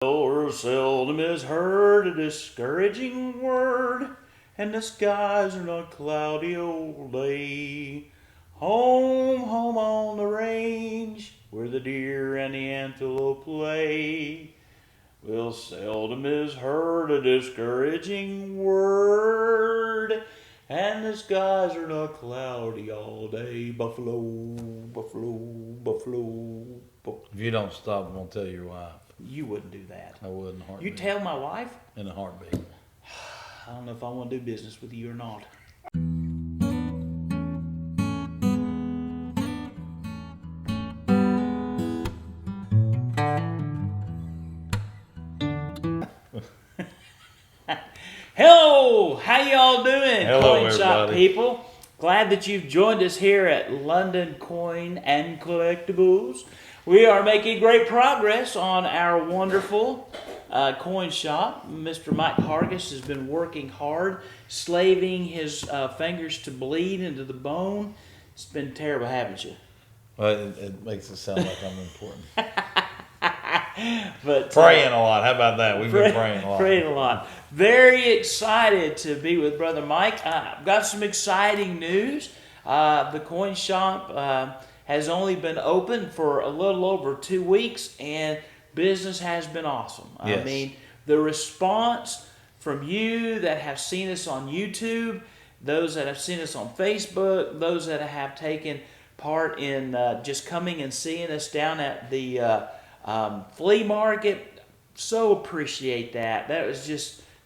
Or seldom is heard a discouraging word, and the skies are not cloudy all day. Home, home on the range, where the deer and the antelope play. Well, seldom is heard a discouraging word, and the skies are not cloudy all day. Buffalo, buffalo, buffalo, buffalo. If you don't stop, I'm gonna tell your wife. You wouldn't do that. I would in a heartbeat. You tell my wife? In a heartbeat. I don't know if I want to do business with you or not. Hello, how y'all doing? Hello, Coin shop everybody. people. Glad that you've joined us here at London Coin and Collectables. We are making great progress on our wonderful coin shop. Mr. Mike Hargis has been working hard, slaving his fingers to bleed into the bone. It's been terrible, haven't you? Well, it makes it sound like I'm important. But Praying a lot. How about that? We've been praying a lot. Praying a lot. Very excited to be with Brother Mike. I've got some exciting news. The coin shop has only been open for a little over 2 weeks, and business has been awesome. Yes. I mean, the response from you that have seen us on YouTube, those that have seen us on Facebook, those that have taken part in just coming and seeing us down at the flea market, so appreciate that. This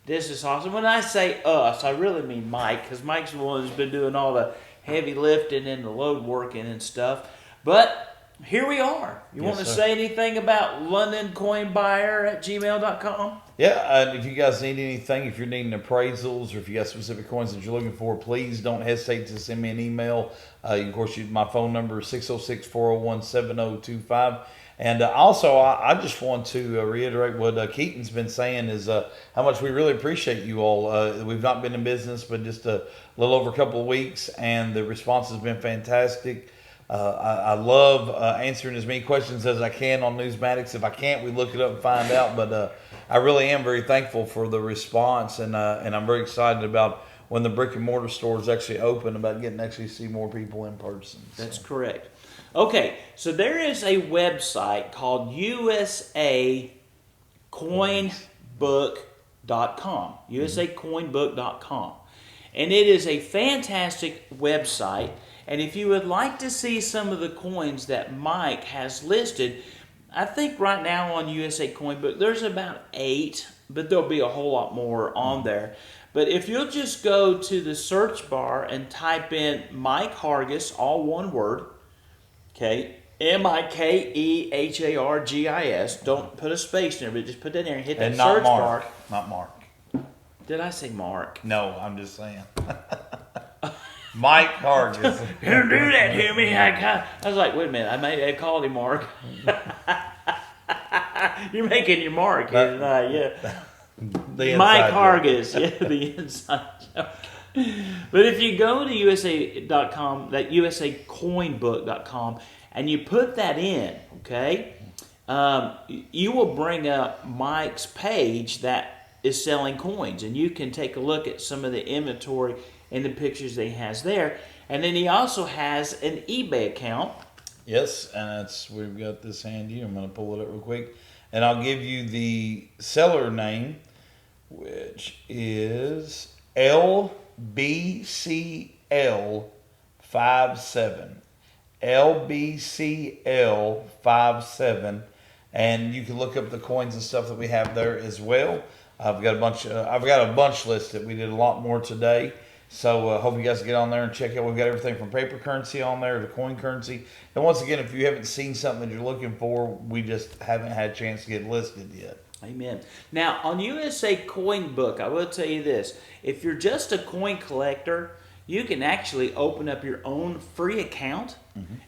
is awesome. When I say us, I really mean Mike, because Mike's the one who's been doing all the heavy lifting and the load working and stuff. But here we are. You want to say anything about LondonCoinBuyer@gmail.com? Yeah, if you guys need anything, if you're needing appraisals or if you got specific coins that you're looking for, please don't hesitate to send me an email. Of course, my phone number is 606-401-7025. And also, I just want to reiterate what Keaton's been saying is how much we really appreciate you all. We've not been in business, but just a little over a couple of weeks, and the response has been fantastic. I love answering as many questions as I can on Newsmatics. If I can't, we look it up and find out. But I really am very thankful for the response, and I'm very excited about when the brick and mortar stores actually open, about getting to actually see more people in person. That's correct. Okay, so there is a website called usacoinbook.com, usacoinbook.com. And it is a fantastic website. And if you would like to see some of the coins that Mike has listed, I think right now on USA Coin Book, there's about 8, but there'll be a whole lot more on there. But if you'll just go to the search bar and type in Mike Hargis, all one word, okay, MikeHargis. Don't put a space in there, but just put that in there and hit that And not search Mark. bar. Not Mark. Did I say Mark? No, I'm just saying. Mike Hargis. Don't do that to me. I was like, wait a minute, I called him Mark. You're making your mark, yeah. Mike Hargis, yeah, the inside joke. But if you go to USA.com, that usacoinbook.com, and you put that in, okay, you will bring up Mike's page that is selling coins, and you can take a look at some of the inventory and the pictures that he has there. And then he also has an eBay account. Yes, and we've got this handy. I'm going to pull it up real quick. And I'll give you the seller name, which is LBCL57. LBCL57. And you can look up the coins and stuff that we have there as well. I've got a bunch listed. We did a lot more today. So hope you guys get on there and check out. We've got everything from paper currency on there to coin currency. And once again, if you haven't seen something that you're looking for, we just haven't had a chance to get listed yet. Amen. Now, on USA Coin Book, I will tell you this. If you're just a coin collector, you can actually open up your own free account,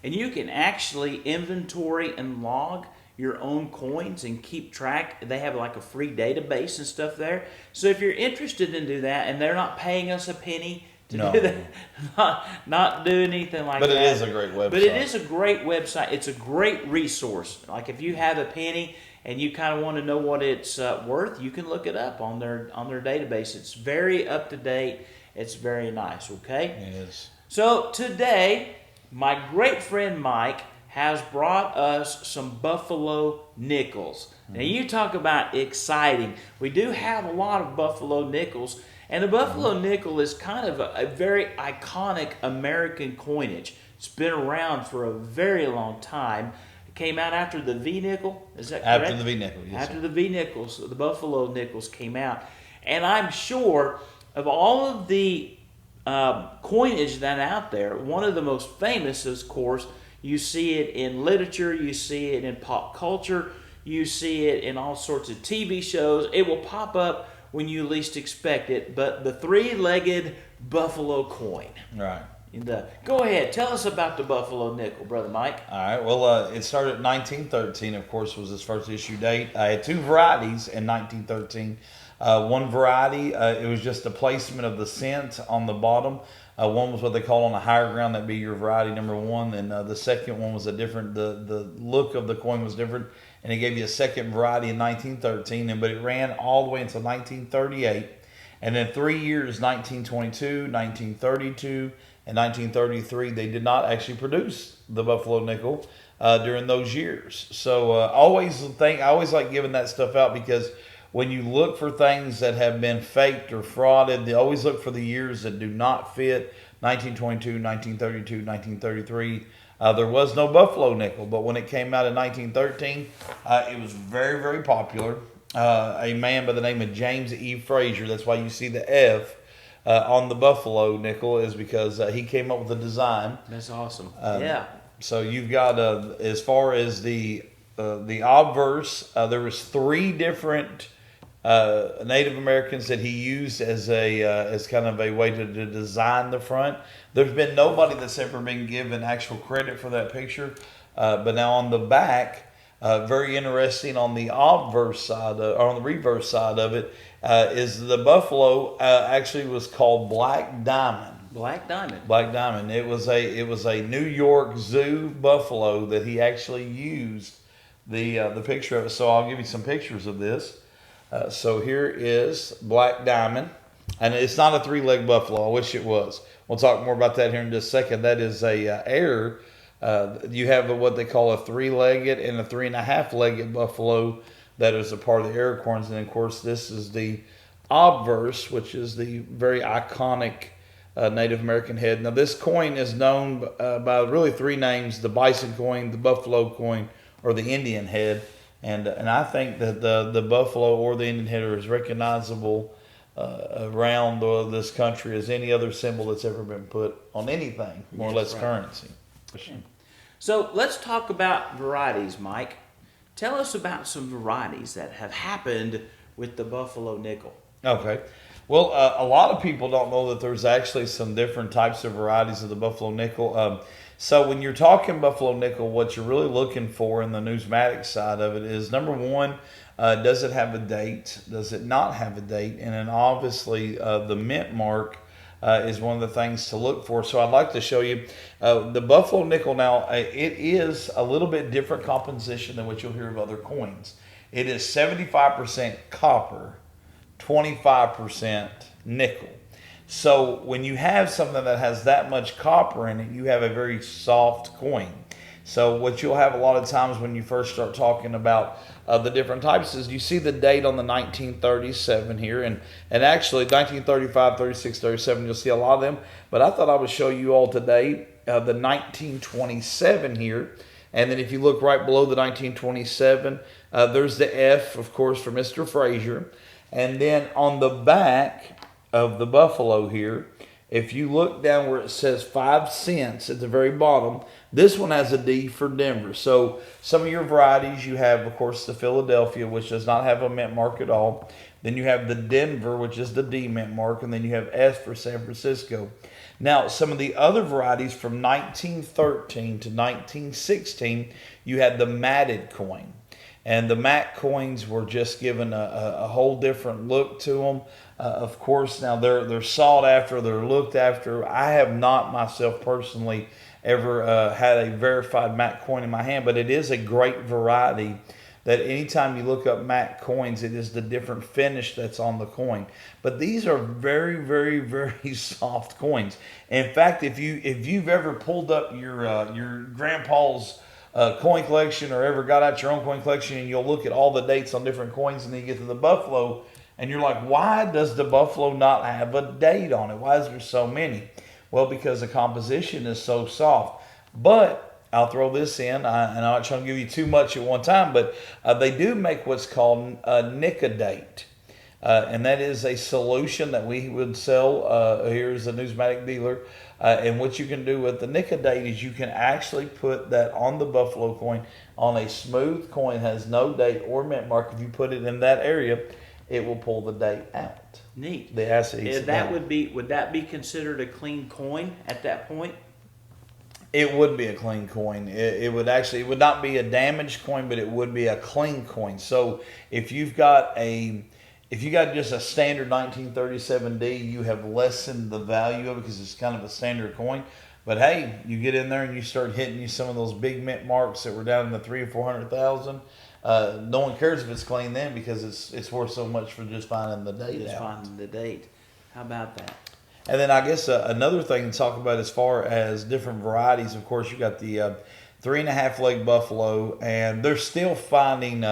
and you can actually inventory and log your own coins and keep track. They have like a free database and stuff there. So if you're interested in do that, and they're not paying us a penny to do that, not do anything like that. But it is a great website. But it is a great website. It's a great resource. Like if you have a penny and you kind of want to know what it's worth, you can look it up on their database. It's very up to date. It's very nice. Okay. It is. So today, my great friend Mike has brought us some buffalo nickels. Now you talk about exciting. We do have a lot of buffalo nickels, and the buffalo nickel is kind of a very iconic American coinage. It's been around for a very long time. It came out after the V nickel. Is that correct? After the V nickel. Yes, After the V nickels, the buffalo nickels came out, and I'm sure of all of the coinage that out there, one of the most famous, of course, you see it in literature, you see it in pop culture, you see it in all sorts of TV shows. It will pop up when you least expect it, but the three-legged buffalo coin. Right. Go ahead, tell us about the buffalo nickel, Brother Mike. All right. Well, it started in 1913, of course, was its first issue date. I had two varieties in 1913. One variety, it was just a placement of the cent on the bottom. One was what they call on a higher ground, that'd be your variety number one. And the second one was a different, the look of the coin was different. And it gave you a second variety in 1913, but it ran all the way until 1938. And then 3 years, 1922, 1932, and 1933, they did not actually produce the buffalo nickel during those years. So I always like giving that stuff out, because when you look for things that have been faked or frauded, they always look for the years that do not fit. 1922, 1932, 1933. There was no buffalo nickel, but when it came out in 1913, it was very, very popular. A man by the name of James E. Frazier, that's why you see the F on the buffalo nickel, is because he came up with the design. That's awesome. Yeah. So you've got, as far as the obverse, there was three different Native Americans that he used as kind of a way to design the front. There's been nobody that's ever been given actual credit for that picture, but now on the back, very interesting, on the obverse side, or on the reverse side of it, is the buffalo actually was called Black Diamond. Black Diamond. Black Diamond. It was a New York Zoo buffalo that he actually used the picture of it. So I'll give you some pictures of this. So here is Black Diamond, and it's not a three-legged buffalo. I wish it was. We'll talk more about that here in just a second. That is a error. You have what they call a three-legged and a 3.5-legged buffalo. That is a part of the error coins. And of course, this is the obverse, which is the very iconic Native American head. Now, this coin is known by really three names: the bison coin, the buffalo coin, or the Indian head. And I think that the buffalo or the Indian head are as recognizable around this country as any other symbol that's ever been put on anything, more or less currency. So let's talk about varieties, Mike. Tell us about some varieties that have happened with the buffalo nickel. Okay. Well, a lot of people don't know that there's actually some different types of varieties of the buffalo nickel. So when you're talking buffalo nickel, what you're really looking for in the numismatic side of it is, number one, does it have a date? Does it not have a date? And then obviously the mint mark is one of the things to look for. So I'd like to show you the buffalo nickel. Now, it is a little bit different composition than what you'll hear of other coins. It is 75% copper, 25% nickel. So when you have something that has that much copper in it, you have a very soft coin. So what you'll have a lot of times when you first start talking about the different types is you see the date on the 1937 here, and actually 1935, 36, 37, you'll see a lot of them. But I thought I would show you all today the 1927 here. And then if you look right below the 1927, there's the F, of course, for Mr. Frazier. And then on the back of the buffalo here, if you look down where it says 5 cents at the very bottom, this one has a D for Denver. So some of your varieties, you have, of course, the Philadelphia, which does not have a mint mark at all. Then you have the Denver, which is the D mint mark. And then you have S for San Francisco. Now, some of the other varieties from 1913 to 1916, you had the matted coin. And the matte coins were just given a whole different look to them. Of course, now they're sought after, they're looked after. I have not myself personally ever had a verified matte coin in my hand, but it is a great variety that anytime you look up matte coins, it is the different finish that's on the coin. But these are very, very, very soft coins. In fact, if you've ever pulled up your grandpa's coin collection, or ever got out your own coin collection, and you'll look at all the dates on different coins, and then you get to the Buffalo, and you're like, why does the Buffalo not have a date on it? Why is there so many? Well, because the composition is so soft. But I'll throw this in, and I'm not trying to give you too much at one time, but they do make what's called a Nicodate. And that is a solution that we would sell here as a numismatic dealer. And what you can do with the Nicodate is you can actually put that on the Buffalo coin, on a smooth coin, has no date or mint mark. If you put it in that area, it will pull the date out. Neat. The acid eats it down. Would that be considered a clean coin at that point? It would be a clean coin. It would not be a damaged coin, but it would be a clean coin. So if you've got just a standard 1937D, you have lessened the value of it because it's kind of a standard coin. But hey, you get in there and you start hitting you some of those big mint marks that were down in the 300,000 or 400,000. No one cares if it's clean then, because it's worth so much for just finding the date. Just finding the date. How about that? And then I guess another thing to talk about as far as different varieties. Of course, you got the 3.5 leg Buffalo, and they're still finding.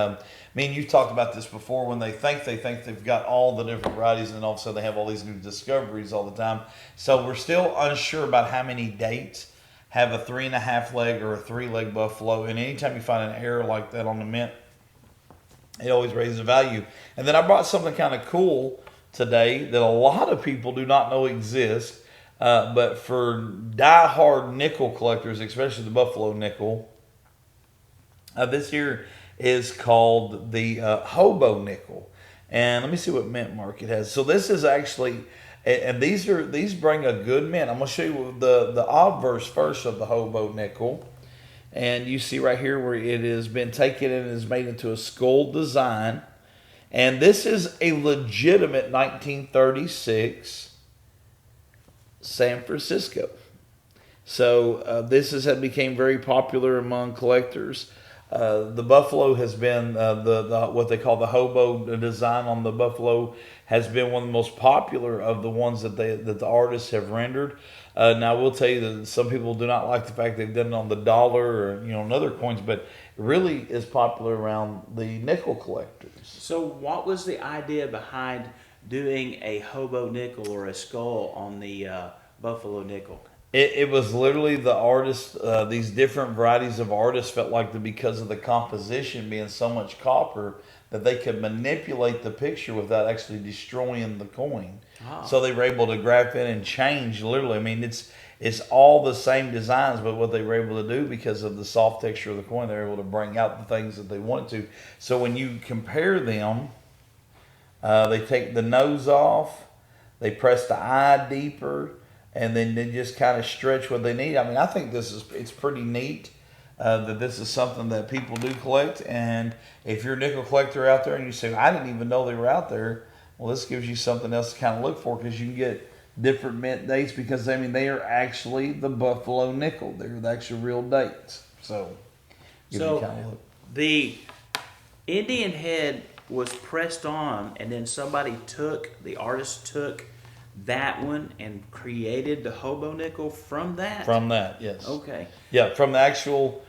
You've talked about this before, when they think they've got all the different varieties, and all of a sudden they have all these new discoveries all the time. So we're still unsure about how many dates have a 3.5 leg or a 3 leg Buffalo. And anytime you find an error like that on the mint, it always raises the value. And then I brought something kind of cool today that a lot of people do not know exists, but for die-hard nickel collectors, especially the Buffalo nickel, this here is called the Hobo Nickle. And let me see what mint mark it has. So this is actually, and these bring a good mint. I'm going to show you the obverse first of the Hobo Nickle. And you see right here where it has been taken and is made into a skull design. And this is a legitimate 1936 San Francisco. So this became very popular among collectors. The Buffalo has been the what they call the Hobo design on the Buffalo has been one of the most popular of the ones that the artists have rendered. Now I will tell you that some people do not like the fact they've done it on the dollar or and other coins, but it really is popular around the nickel collectors. So what was the idea behind doing a Hobo Nickel or a skull on the Buffalo Nickel? It was literally the artists, these different varieties of artists felt like that because of the composition being so much copper, that they could manipulate the picture without actually destroying the coin. Oh. So they were able to graph in and change literally. I mean, it's all the same designs, but what they were able to do because of the soft texture of the coin, they were able to bring out the things that they wanted to. So when you compare them, they take the nose off, they press the eye deeper, and then they just kind of stretch what they need. I mean, I think it's pretty neat that this is something that people do collect. And if you're a nickel collector out there and you say, I didn't even know they were out there, well, this gives you something else to kind of look for, because you can get different mint dates, because they are actually the Buffalo Nickel. They're the actual real dates. So give you kind of look. The Indian head was pressed on, and then the artist took that one and created the Hobo Nickel from that? From that, yes. Okay. Yeah, from the actual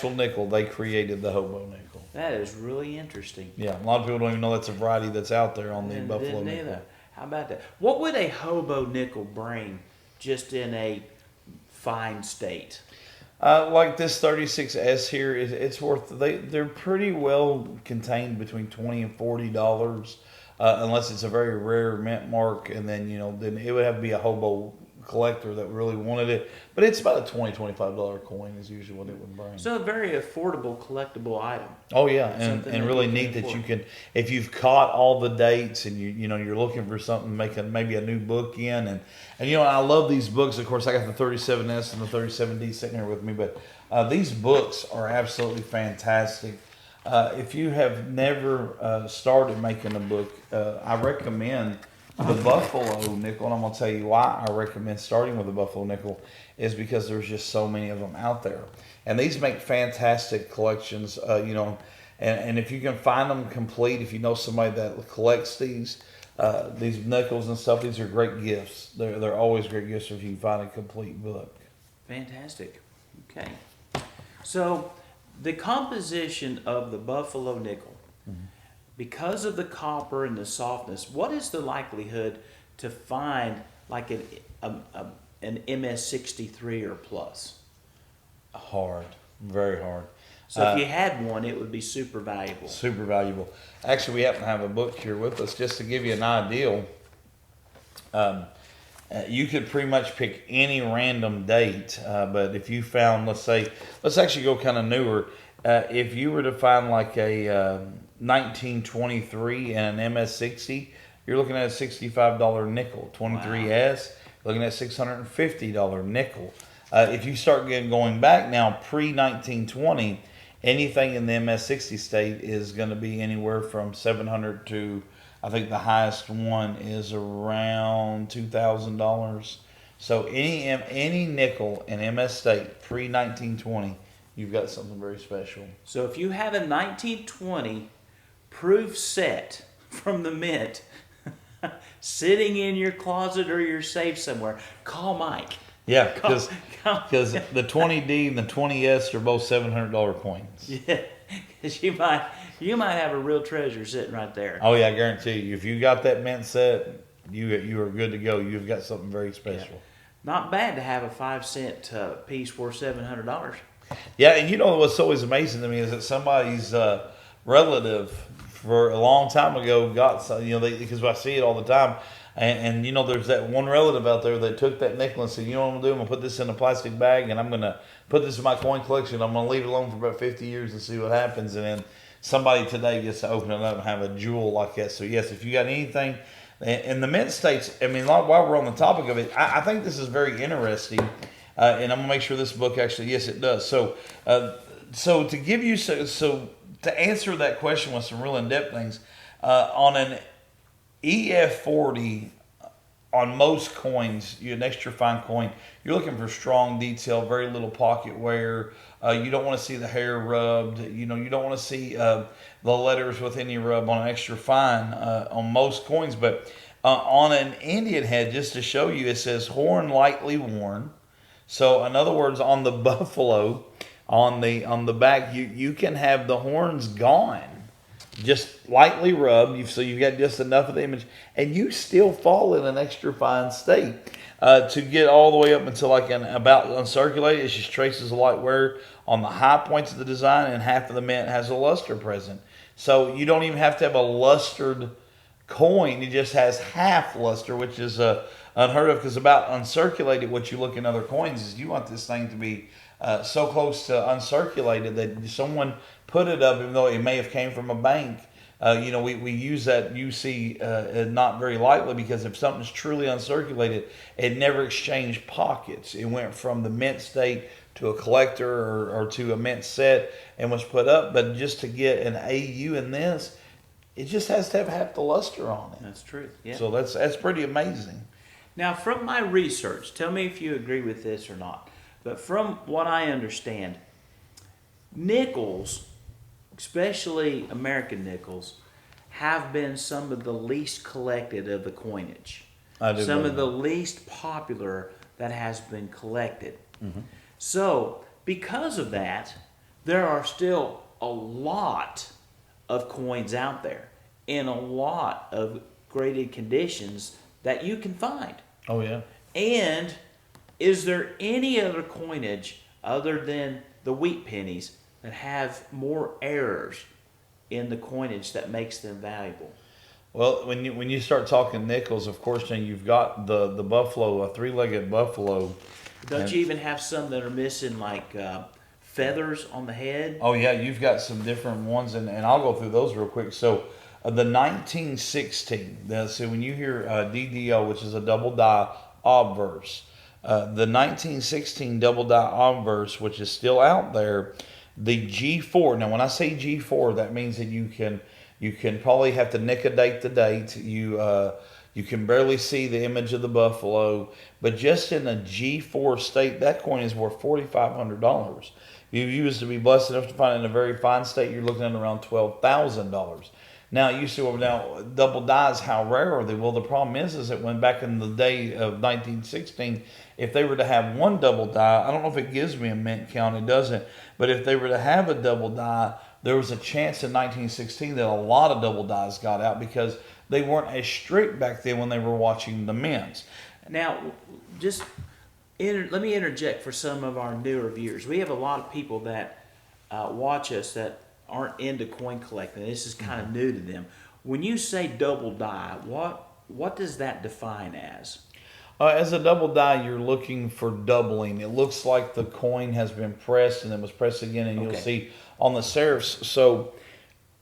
nickel, they created the Hobo Nickel. That is really interesting. Yeah, a lot of people don't even know that's a variety that's out there on the Buffalo Nickel. Either. How about that? What would a Hobo Nickel bring just in a fine state? Like this 36S here, it's worth. They're pretty well contained between $20 and $40, unless it's a very rare mint mark, and then then it would have to be a Hobo collector that really wanted it. But it's about a $20-$25 coin is usually what it would bring. So a very affordable collectible item. Oh yeah, and really neat that you can, if you've caught all the dates and you're looking for something, maybe a new book in, and I love these books. Of course, I got the 37S and the 37D sitting here with me, but these books are absolutely fantastic. If you have never started making a book, I recommend the Buffalo Nickel, and I'm going to tell you why I recommend starting with the Buffalo Nickel is because there's just so many of them out there. And these make fantastic collections. And if you can find them complete, if you know somebody that collects these nickels and stuff, these are great gifts. They're always great gifts if you can find a complete book. Fantastic. Okay. So the composition of the buffalo nickel, because of the copper and the softness, what is the likelihood to find like an MS63 or plus? Hard, very hard. So if you had one, it would be super valuable. Super valuable. Actually, we happen to have a book here with us just to give you an idea. You could pretty much pick any random date, but if you found, let's actually go kind of newer. If you were to find like a 1923 and an MS60, you're looking at a $65 nickel. 23S, looking at $650 nickel. If you start going back now, pre-1920, anything in the MS60 state is going to be anywhere from $700 to, I think the highest one is around $2,000. So any nickel in MS state pre-1920, you've got something very special. So if you have a 1920 proof set from the mint sitting in your closet or your safe somewhere, call Mike. Yeah, because the 20D and the 20S are both $700 coins. Yeah, because you might have a real treasure sitting right there. Oh yeah, I guarantee you. If you got that mint set, you are good to go. You've got something very special. Yeah. Not bad to have a 5-cent piece worth $700. Yeah, and you know what's always amazing to me is that somebody's relative for a long time ago got some, because I see it all the time. And there's that one relative out there that took that nickel and said, you know what I'm going to do? I'm going to put this in a plastic bag and I'm going to put this in my coin collection. I'm going to leave it alone for about 50 years and see what happens. And then somebody today gets to open it up and have a jewel like that. So, yes, if you got anything in the mint states, while we're on the topic of it, I think this is very interesting. And I'm going to make sure this book actually, yes, it does. So to give you, so to answer that question with some real in-depth things, on an EF40 on most coins, an extra fine coin, you're looking for strong detail, very little pocket wear. You don't want to see the hair rubbed. You don't want to see the letters with any rub on an extra fine on most coins. But on an Indian head, just to show you, it says horn lightly worn. So in other words, on the buffalo, on the back, you can have the horns gone. Just lightly rubbed, so you've got just enough of the image, and you still fall in an extra fine state. To get all the way up until like about uncirculated, it's just traces of light wear on the high points of the design, and half of the mint has a luster present. So you don't even have to have a lustered coin; it just has half luster, which is unheard of. Because about uncirculated, what you look in other coins is you want this thing to be so close to uncirculated that someone put it up, even though it may have came from a bank. We use that UC not very lightly, because if something's truly uncirculated, it never exchanged pockets. It went from the mint state to a collector or to a mint set and was put up. But just to get an AU in this, it just has to have half the luster on it. That's true. Yeah. So that's pretty amazing. Now, from my research, tell me if you agree with this or not. But from what I understand, nickels, especially American nickels, have been some of the least collected of the coinage. Some of the least popular that has been collected. Mm-hmm. So, because of that, there are still a lot of coins out there in a lot of graded conditions that you can find. Oh, yeah. And is there any other coinage other than the wheat pennies that have more errors in the coinage that makes them valuable? Well, when you start talking nickels, of course, then you've got the buffalo, a three-legged buffalo. Don't you even have some that are missing like feathers on the head? Oh yeah, you've got some different ones, and I'll go through those real quick. So the 1916. So when you hear DDO, which is a double die obverse, the 1916 double die obverse, which is still out there, the G4. Now, when I say G4, that means that you can probably have to nick-a-date the date. You can barely see the image of the buffalo, but just in a G4 state, that coin is worth $4,500. If you was to be blessed enough to find it in a very fine state, you're looking at around $12,000. Now you say, well, now double dies, how rare are they? Well, the problem is that when back in the day of 1916, if they were to have one double die, I don't know if it gives me a mint count, it doesn't, but if they were to have a double die, there was a chance in 1916 that a lot of double dies got out because they weren't as strict back then when they were watching the mints. Now, let me interject for some of our newer viewers. We have a lot of people that watch us that aren't into coin collecting. This is kind of new to them. When you say double die, what does that define as? As a double die, you're looking for doubling. It looks like the coin has been pressed and then was pressed again, and you'll see on the serifs. So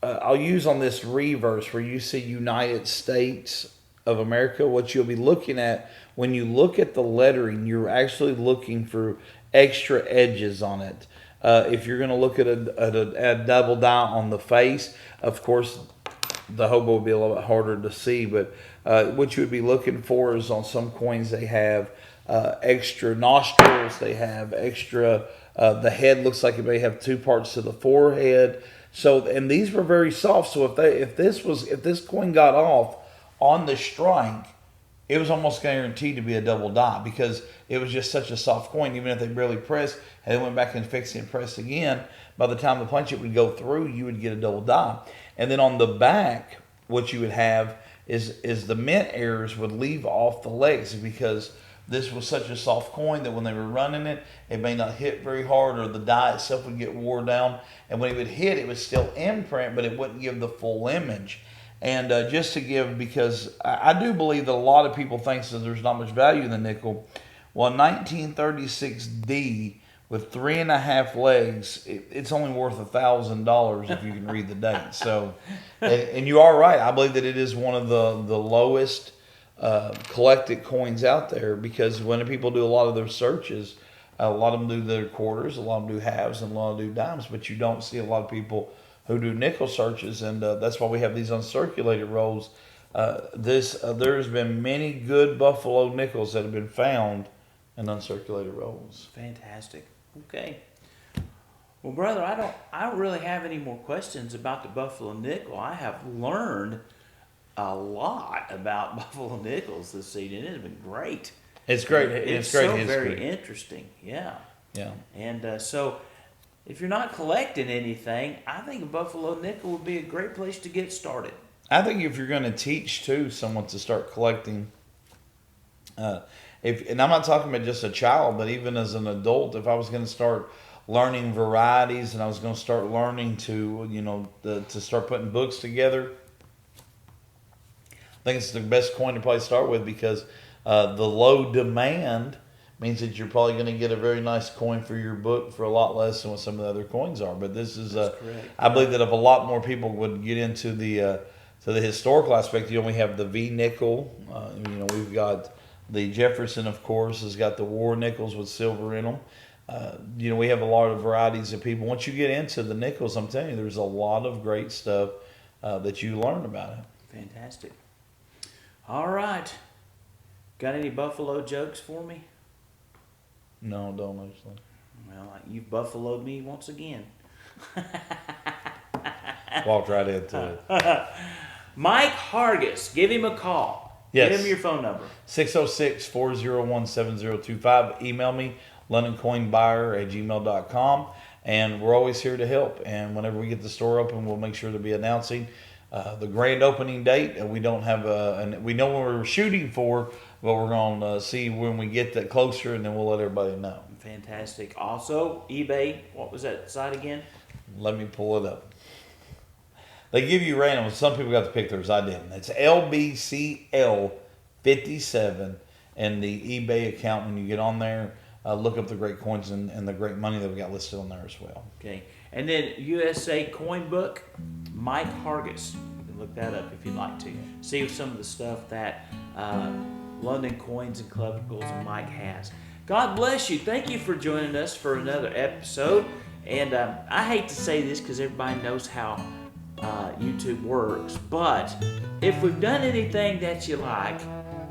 I'll use on this reverse where you see United States of America. What you'll be looking at when you look at the lettering, you're actually looking for extra edges on it. If you're going to look at a double die on the face, of course, the hobo will be a little bit harder to see. But what you would be looking for is on some coins they have extra nostrils. They have extra. The head looks like it may have two parts to the forehead. So, and these were very soft. So if this coin got off on the strike, it was almost guaranteed to be a double die because it was just such a soft coin. Even if they barely pressed and they went back and fixed it and pressed again, by the time the punch it would go through, you would get a double die. And then on the back, what you would have is the mint errors would leave off the legs because this was such a soft coin that when they were running it, it may not hit very hard or the die itself would get wore down. And when it would hit, it would still imprint, but it wouldn't give the full image. And just to give, because I do believe that a lot of people think that there's not much value in the nickel. Well, 1936D with 3.5 legs, it's only worth $1,000 if you can read the date. So, and you are right. I believe that it is one of the lowest collected coins out there because when people do a lot of their searches, a lot of them do their quarters, a lot of them do halves, and a lot of them do dimes. But you don't see a lot of people who do nickel searches, and that's why we have these uncirculated rolls. There's been many good Buffalo nickels that have been found in uncirculated rolls. Fantastic. Okay. Well, brother, I don't really have any more questions about the Buffalo nickel. I have learned a lot about Buffalo nickels this evening. It has been great. It's great. It's great so history. Very interesting. Yeah. Yeah. And so, if you're not collecting anything, I think a Buffalo nickel would be a great place to get started. I think if you're going to teach someone to start collecting, and I'm not talking about just a child, but even as an adult, if I was going to start learning varieties and I was going to start learning to to start putting books together, I think it's the best coin to probably start with because the low demand means that you're probably going to get a very nice coin for your book for a lot less than what some of the other coins are. But this is, I believe that if a lot more people would get into the historical aspect, we have the V nickel. We've got the Jefferson, of course, has got the war nickels with silver in them. We have a lot of varieties of people. Once you get into the nickels, I'm telling you, there's a lot of great stuff that you learn about it. Fantastic. All right. Got any Buffalo jokes for me? No, don't actually. Well, you've buffaloed me once again. Walked right into it. Mike Hargis, give him a call. Yes. Give him your phone number. 606-401-7025. Email me, londoncoinbuyer@gmail.com. And we're always here to help. And whenever we get the store open, we'll make sure to be announcing the grand opening date. And we don't have we know what we're shooting for, but we're going to see when we get that closer, and then we'll let everybody know. Fantastic. Also, eBay, what was that site again? Let me pull it up. They give you random. Some people got to pick theirs. I didn't. It's LBCL57, and the eBay account. When you get on there, look up the great coins and the great money that we got listed on there as well. Okay. And then USA Coin Book, Mike Hargis. You can look that up if you'd like to. See some of the stuff that London Coins and Collectables and Mike has. God bless you. Thank you for joining us for another episode. And I hate to say this because everybody knows how YouTube works, but if we've done anything that you like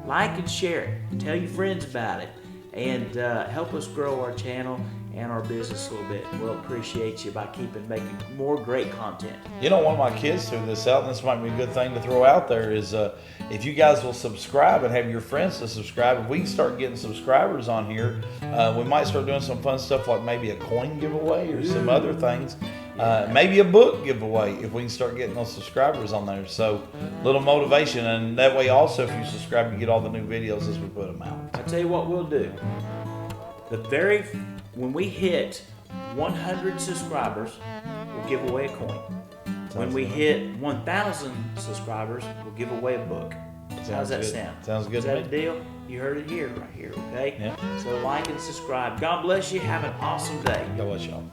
and share it. Tell your friends about it, and help us grow our channel and our business a little bit. We'll appreciate you by making more great content. You know, one of my kids threw this out, and this might be a good thing to throw out there, is if you guys will subscribe and have your friends to subscribe, if we can start getting subscribers on here, we might start doing some fun stuff like maybe a coin giveaway or some other things. Maybe a book giveaway if we can start getting those subscribers on there. So, little motivation, and that way also if you subscribe, you get all the new videos as we put them out. I'll tell you what we'll do. When we hit 100 subscribers, we'll give away a coin. When we hit 1,000 subscribers, we'll give away a book. How's that sound? Sounds good. Is that a deal? You heard it here, right here, okay? Yeah. So like and subscribe. God bless you. Have an awesome day. God bless y'all.